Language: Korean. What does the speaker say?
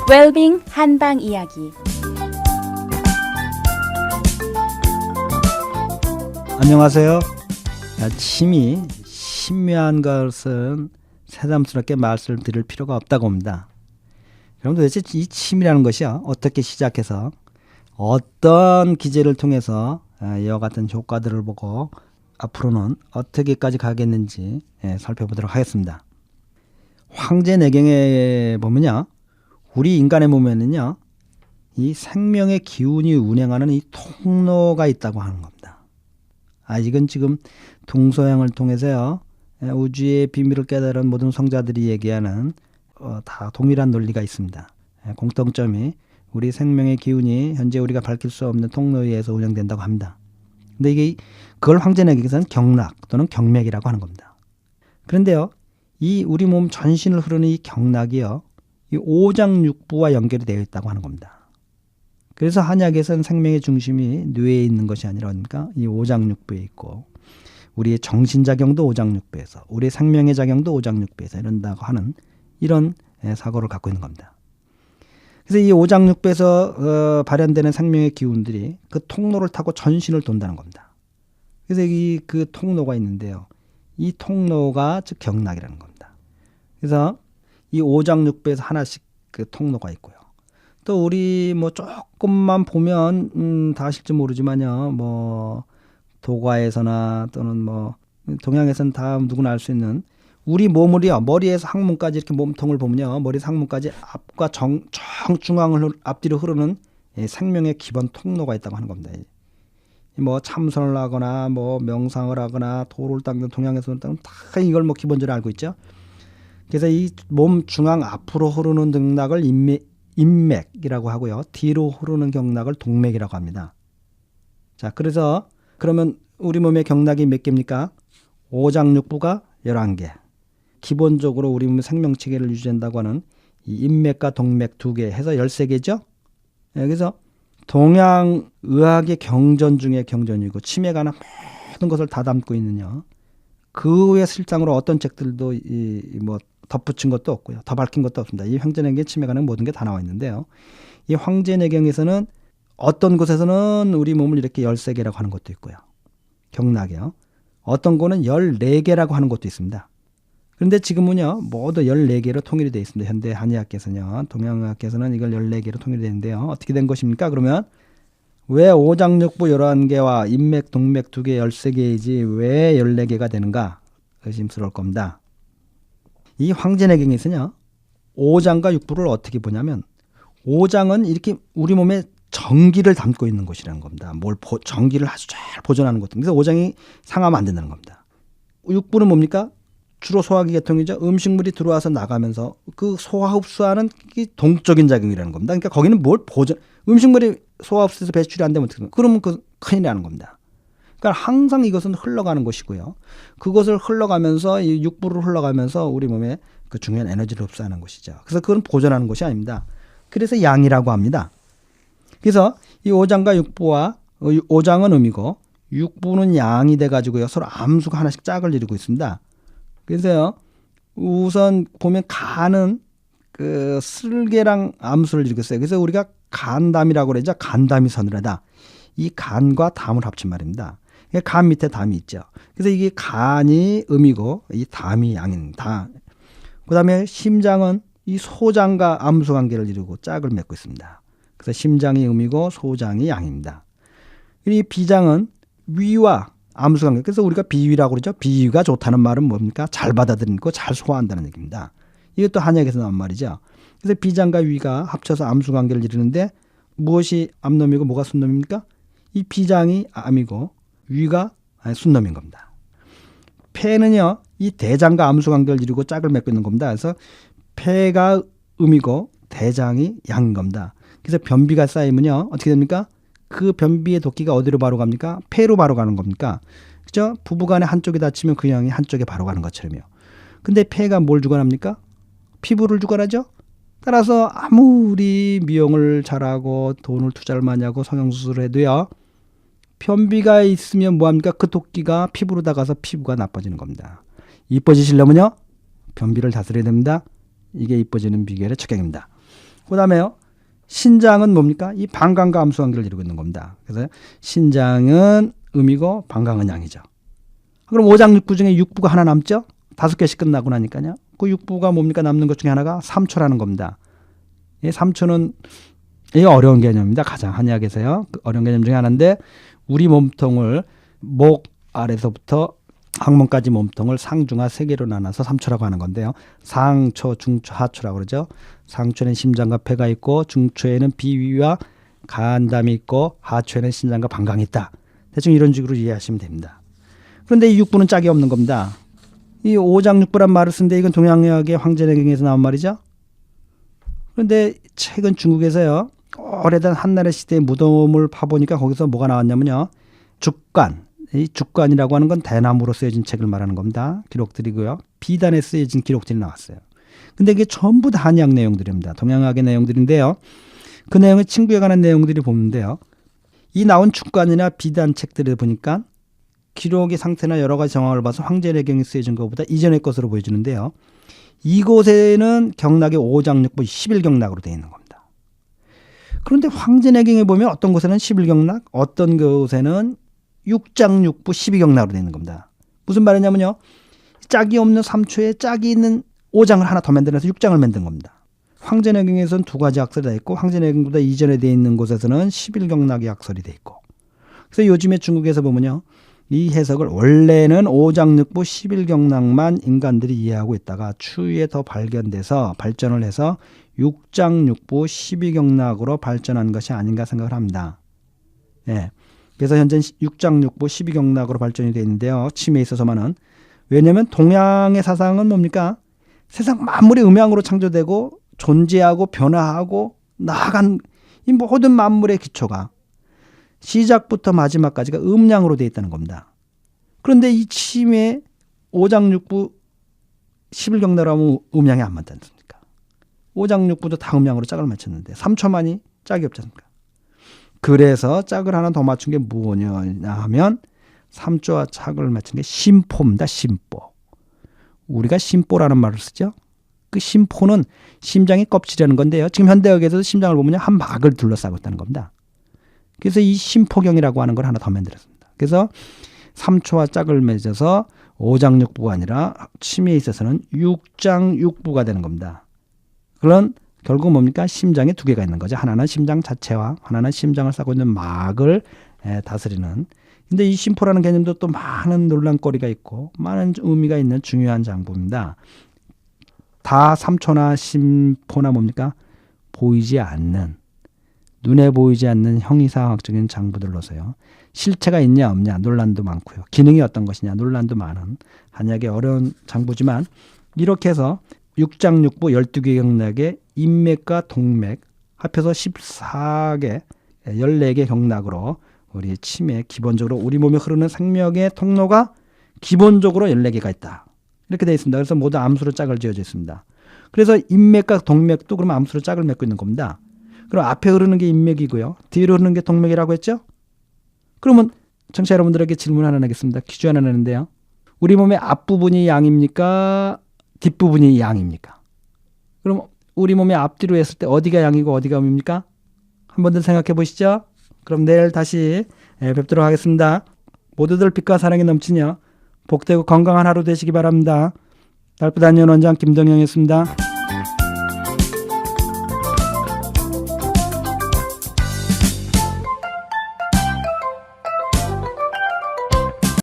웰빙 한방 이야기. 안녕하세요. 침이 신묘한 것은 새삼스럽게 말씀드릴 필요가 없다고 봅니다. 그럼 도대체 이 침이라는 것이요, 어떻게 시작해서 어떤 기제를 통해서 이와 같은 효과들을 보고 앞으로는 어떻게까지 가겠는지 살펴보도록 하겠습니다. 황제내경에 보면요, 우리 인간의 몸에는요, 이 생명의 기운이 운행하는 이 통로가 있다고 하는 겁니다. 이건 지금 동서양을 통해서요, 우주의 비밀을 깨달은 모든 성자들이 얘기하는 다 동일한 논리가 있습니다. 공통점이 우리 생명의 기운이 현재 우리가 밝힐 수 없는 통로에 의해서 운영된다고 합니다. 근데 이게 그걸 황제내경에서는 경락 또는 경맥이라고 하는 겁니다. 그런데요, 이 우리 몸 전신을 흐르는 이 경락이요, 이 오장육부와 연결이 되어 있다고 하는 겁니다. 그래서 한약에서는 생명의 중심이 뇌에 있는 것이 아니라 그러니까 이 오장육부에 있고, 우리의 정신작용도 오장육부에서, 우리의 생명의 작용도 오장육부에서 이런다고 하는 이런 사고를 갖고 있는 겁니다. 그래서 이 오장육부에서 발현되는 생명의 기운들이 그 통로를 타고 전신을 돈다는 겁니다. 그래서 그 통로가 있는데요, 이 통로가 즉 경락이라는 겁니다. 그래서 이 오장육부에서 하나씩 그 통로가 있고요. 또 우리 뭐 조금만 보면 다 아실지 모르지만요, 뭐 도가에서나 또는 뭐 동양에서는 다 누구나 알 수 있는 우리 몸을요, 머리에서 항문까지 이렇게 몸통을 보면요, 머리에서 항문까지 앞과 정중앙을 앞뒤로 흐르는 생명의 기본 통로가 있다고 하는 겁니다. 뭐 참선을 하거나 뭐 명상을 하거나 도를 닦는 동양에서는 다 이걸 뭐 기본적으로 알고 있죠. 그래서 이 몸 중앙 앞으로 흐르는 경락을 인맥이라고 하고요, 뒤로 흐르는 경락을 동맥이라고 합니다. 자, 그래서 그러면 우리 몸의 경락이 몇 개입니까? 오장육부가 11개. 기본적으로 우리 몸의 생명체계를 유지한다고 하는 이 인맥과 동맥 2개 해서 13개죠. 그래서 동양의학의 경전 중에 경전이고 치매에 관한 모든 것을 다 담고 있느냐, 그 외 실장으로 어떤 책들도 뭐 덧붙인 것도 없고요, 더 밝힌 것도 없습니다. 이 황제내경 치매에 관한 모든 게 다 나와 있는데요, 이 황제내경에서는 어떤 곳에서는 우리 몸을 이렇게 13개라고 하는 것도 있고요, 경락이요, 어떤 거는 14개라고 하는 것도 있습니다. 그런데 지금은요, 모두 14개로 통일이 되어 있습니다. 현대 한의학계에서는요, 동양의학계에서는 이걸 14개로 통일이 되는데요, 어떻게 된 것입니까? 그러면 왜 오장육부 11개와 인맥, 동맥 2개 13개이지 왜 14개가 되는가 의심스러울 겁니다. 이 황제내경에서는요, 오장과 육부를 어떻게 보냐면, 오장은 이렇게 우리 몸에 전기를 담고 있는 곳이라는 겁니다. 전기를 아주 잘 보존하는 것. 그래서 오장이 상하면 안 된다는 겁니다. 육부는 뭡니까? 주로 소화기 계통이죠. 음식물이 들어와서 나가면서 그 소화 흡수하는 동적인 작용이라는 겁니다. 그러니까 거기는 음식물이 소화 흡수해서 배출이 안 되면 어떻게 됩니까? 그러면 그 큰일 나는 겁니다. 그러니까 항상 이것은 흘러가는 것이고요, 그것을 흘러가면서 이 육부를 흘러가면서 우리 몸에 그 중요한 에너지를 흡수하는 것이죠. 그래서 그건 보존하는 것이 아닙니다. 그래서 양이라고 합니다. 그래서 이 오장과 육부와 오장은 음이고 육부는 양이 돼가지고요, 서로 암수가 하나씩 짝을 이루고 있습니다. 그래서요, 우선 보면 간은 그 쓸개랑 암수를 이루고 있어요. 그래서 우리가 간담이라고 그러죠. 간담이 서늘하다. 이 간과 담을 합친 말입니다. 간 밑에 담이 있죠. 그래서 이게 간이 음이고 이 담이 양입니다. 그 다음에 심장은 이 소장과 암수 관계를 이루고 짝을 맺고 있습니다. 그래서 심장이 음이고 소장이 양입니다. 이 비장은 위와 암수 관계. 그래서 우리가 비위라고 그러죠. 비위가 좋다는 말은 뭡니까? 잘 받아들이고 잘 소화한다는 얘기입니다. 이것도 한약에서 나온 말이죠. 그래서 비장과 위가 합쳐서 암수 관계를 이루는데 무엇이 암놈이고 뭐가 순놈입니까? 이 비장이 암이고 위가 순놈인 겁니다. 폐는요, 이 대장과 암수 관계를 이루고 짝을 맺고 있는 겁니다. 그래서 폐가 음이고 대장이 양인 겁니다. 그래서 변비가 쌓이면요, 어떻게 됩니까? 그 변비의 도끼가 어디로 바로 갑니까? 폐로 바로 가는 겁니까? 그죠? 부부간에 한쪽이 다치면 그 양이 한쪽에 바로 가는 것처럼요. 근데 폐가 뭘 주관합니까? 피부를 주관하죠? 따라서 아무리 미용을 잘하고 돈을 투자를 많이 하고 성형수술을 해도요, 변비가 있으면 뭐합니까? 그 도끼가 피부로 다가서 피부가 나빠지는 겁니다. 이뻐지시려면요, 변비를 다스려야 됩니다. 이게 이뻐지는 비결의 척경입니다. 그다음에요. 신장은 뭡니까? 이 방광과 암수관계를 이루고 있는 겁니다. 그래서 신장은 음이고 방광은 양이죠. 그럼 오장육부 중에 육부가 하나 남죠? 5개씩 끝나고 나니까요. 그 육부가 뭡니까? 남는 것 중에 하나가 삼초라는 겁니다. 이 삼초는 이 어려운 개념입니다. 가장 한의학에서요. 그 어려운 개념 중에 하나인데 우리 몸통을 목 아래서부터 항문까지 몸통을 상중하 3개로 나눠서 삼초라고 하는 건데요. 상초, 중초, 하초라고 그러죠. 상초에는 심장과 폐가 있고 중초에는 비위와 간담이 있고 하초에는 신장과 방광이 있다. 대충 이런 식으로 이해하시면 됩니다. 그런데 이 육부는 짝이 없는 겁니다. 이 오장육부란 말을 쓰는데 이건 동양의학의 황제내경에서 나온 말이죠. 그런데 최근 중국에서요. 오래된 한나라 시대의 무덤을 파보니까 거기서 뭐가 나왔냐면요. 죽관. 이 죽관이라고 하는 건 대나무로 쓰여진 책을 말하는 겁니다. 기록들이고요. 비단에 쓰여진 기록들이 나왔어요. 근데 이게 전부 다 한의학 내용들입니다. 동양학의 내용들인데요. 그 내용의 친구에 관한 내용들이 보는데요. 이 나온 죽관이나 비단 책들을 보니까 기록의 상태나 여러 가지 정황을 봐서 황제내경이 쓰여진 것보다 이전의 것으로 보여지는데요. 이곳에는 경락이 오장육부 11경락으로 되어 있는 겁니다. 그런데 황제내경에 보면 어떤 곳에는 11경락, 어떤 곳에는 6장육부 12경락으로 되어 있는 겁니다. 무슨 말이냐면요. 짝이 없는 3초에 짝이 있는 5장을 하나 더 만들어서 6장을 만든 겁니다. 황제내경에서는 2가지 학설이 되어 있고 황제내경보다 이전에 되어 있는 곳에서는 11경락의 학설이 되어 있고 그래서 요즘에 중국에서 보면요. 이 해석을 원래는 5장육부 11경락만 인간들이 이해하고 있다가 추후에 더 발견돼서 발전을 해서 6장육부 12경락으로 발전한 것이 아닌가 생각을 합니다. 예. 그래서 현재 6장육부 12경락으로 발전이 되어 있는데요. 치매에 있어서만은. 왜냐하면 동양의 사상은 뭡니까? 세상 만물이 음양으로 창조되고 존재하고 변화하고 나아간 이 모든 만물의 기초가 시작부터 마지막까지가 음양으로 되어 있다는 겁니다. 그런데 이 치매 5장육부 11경락으로 하면 음양이 안 맞지 않습니까? 5장육부도 다 음양으로 짝을 맞췄는데 3초만이 짝이 없지 않습니까? 그래서 짝을 하나 더 맞춘 게 뭐냐 하면 3조와 짝을 맞춘 게 심포입니다. 심포. 우리가 심포라는 말을 쓰죠. 그 심포는 심장의 껍질이라는 건데요. 지금 현대의학에서도 심장을 보면 한 막을 둘러싸고 있다는 겁니다. 그래서 이 심포경이라고 하는 걸 하나 더 만들었습니다. 그래서 3초와 짝을 맺어서 5장육부가 아니라 치매에 있어서는 6장육부가 되는 겁니다. 그런 결국 뭡니까? 심장에 2개가 있는 거죠. 하나는 심장 자체와 하나는 심장을 싸고 있는 막을 다스리는. 근데 이 심포라는 개념도 또 많은 논란거리가 있고 많은 의미가 있는 중요한 장부입니다. 다 3초나 심포나 뭡니까? 보이지 않는 눈에 보이지 않는 형이상학적인 장부들로서요. 실체가 있냐 없냐 논란도 많고요. 기능이 어떤 것이냐 논란도 많은 한약의 어려운 장부지만 이렇게 해서 6장육부 12개 경락의 인맥과 동맥 합해서 14개 14개 경락으로 우리 치매 기본적으로 우리 몸에 흐르는 생명의 통로가 기본적으로 14개가 있다. 이렇게 되어 있습니다. 그래서 모두 암수로 짝을 지어져 있습니다. 그래서 인맥과 동맥도 그러면 암수로 짝을 맺고 있는 겁니다. 그럼 앞에 흐르는 게 인맥이고요. 뒤로 흐르는 게 동맥이라고 했죠? 그러면 청취자 여러분들에게 질문 하나 내겠습니다. 퀴즈 하나 내는데요. 우리 몸의 앞부분이 양입니까? 뒷부분이 양입니까? 그럼 우리 몸의 앞뒤로 했을 때 어디가 양이고 어디가 음입니까? 한 번 더 생각해 보시죠. 그럼 내일 다시 뵙도록 하겠습니다. 모두들 빛과 사랑이 넘치며 복되고 건강한 하루 되시기 바랍니다. 달빛 안녕 원장 김동영이었습니다.